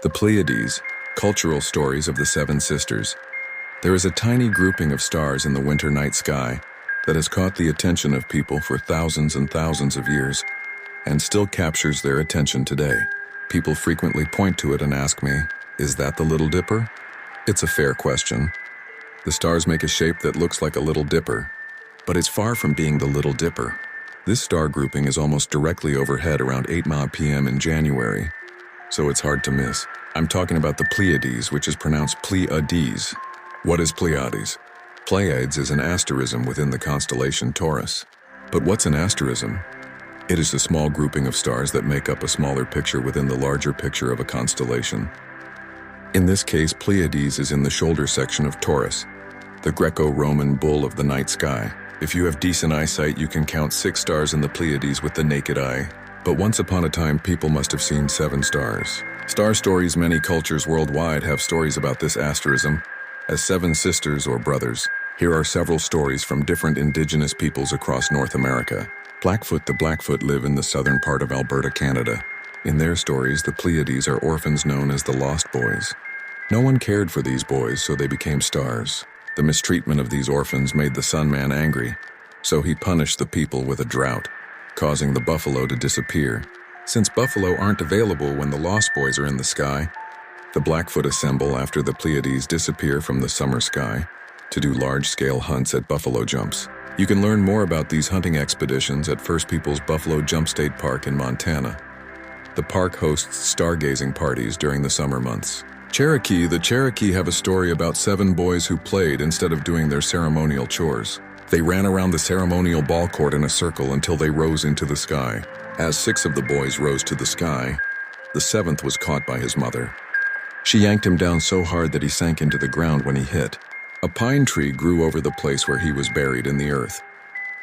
The Plieades, cultural stories of the Seven Sisters. There is a tiny grouping of stars in the winter night sky that has caught the attention of people for thousands and thousands of years and still captures their attention today. People frequently point to it and ask me, is that the Little Dipper? It's a fair question. The stars make a shape that looks like a Little Dipper, but it's far from being the Little Dipper. This star grouping is almost directly overhead around 8 p.m. in January, so it's hard to miss. I'm talking about the Plieades, which is pronounced Plieades. What is Plieades? Plieades is an asterism within the constellation Taurus. But what's an asterism? It is a small grouping of stars that make up a smaller picture within the larger picture of a constellation. In this case, Plieades is in the shoulder section of Taurus, the Greco-Roman bull of the night sky. If you have decent eyesight, you can count 6 stars in the Plieades with the naked eye. But once upon a time, people must have seen 7 stars. Star stories. Many cultures worldwide have stories about this asterism as 7 sisters or brothers. Here are several stories from different indigenous peoples across North America. Blackfoot. The Blackfoot live in the southern part of Alberta, Canada. In their stories, the Plieades are orphans known as the Lost Boys. No one cared for these boys, so they became stars. The mistreatment of these orphans made the Sun Man angry, so he punished the people with a drought, causing the buffalo to disappear. Since buffalo aren't available when the Lost Boys are in the sky, the Blackfoot assemble after the Plieades disappear from the summer sky to do large-scale hunts at buffalo jumps. You can learn more about these hunting expeditions at First Peoples Buffalo Jump State Park in Montana. The park hosts stargazing parties during the summer months. Cherokee. The Cherokee have a story about 7 boys who played instead of doing their ceremonial chores. They ran around the ceremonial ball court in a circle until they rose into the sky. As 6 of the boys rose to the sky, the 7th was caught by his mother. She yanked him down so hard that he sank into the ground when he hit. A pine tree grew over the place where he was buried in the earth.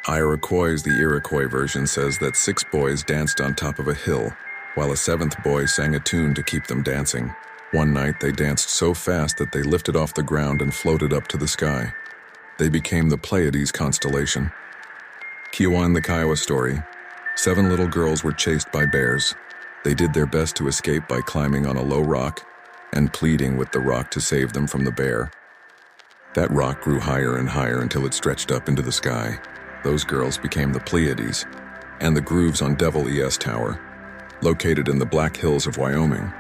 The Iroquois version says that 6 boys danced on top of a hill, while a 7th boy sang a tune to keep them dancing. One night they danced so fast that they lifted off the ground and floated up to the sky. They became the Pleiades constellation. Kiowan. The Kiowa story. 7 little girls were chased by bears. They did their best to escape by climbing on a low rock and pleading with the rock to save them from the bear. That rock grew higher and higher until it stretched up into the sky. Those girls became the Pleiades, and the grooves on Devil E.S. Tower, located in the Black Hills of Wyoming,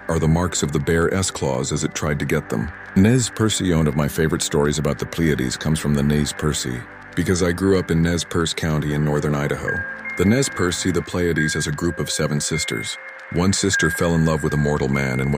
are the marks of the bear's claws as it tried to get them. Nez Perce. One of my favorite stories about the Pleiades comes from the Nez Perce, because I grew up in Nez Perce County in northern Idaho. The Nez Perce see the Pleiades as a group of 7 sisters. One sister fell in love with a mortal man and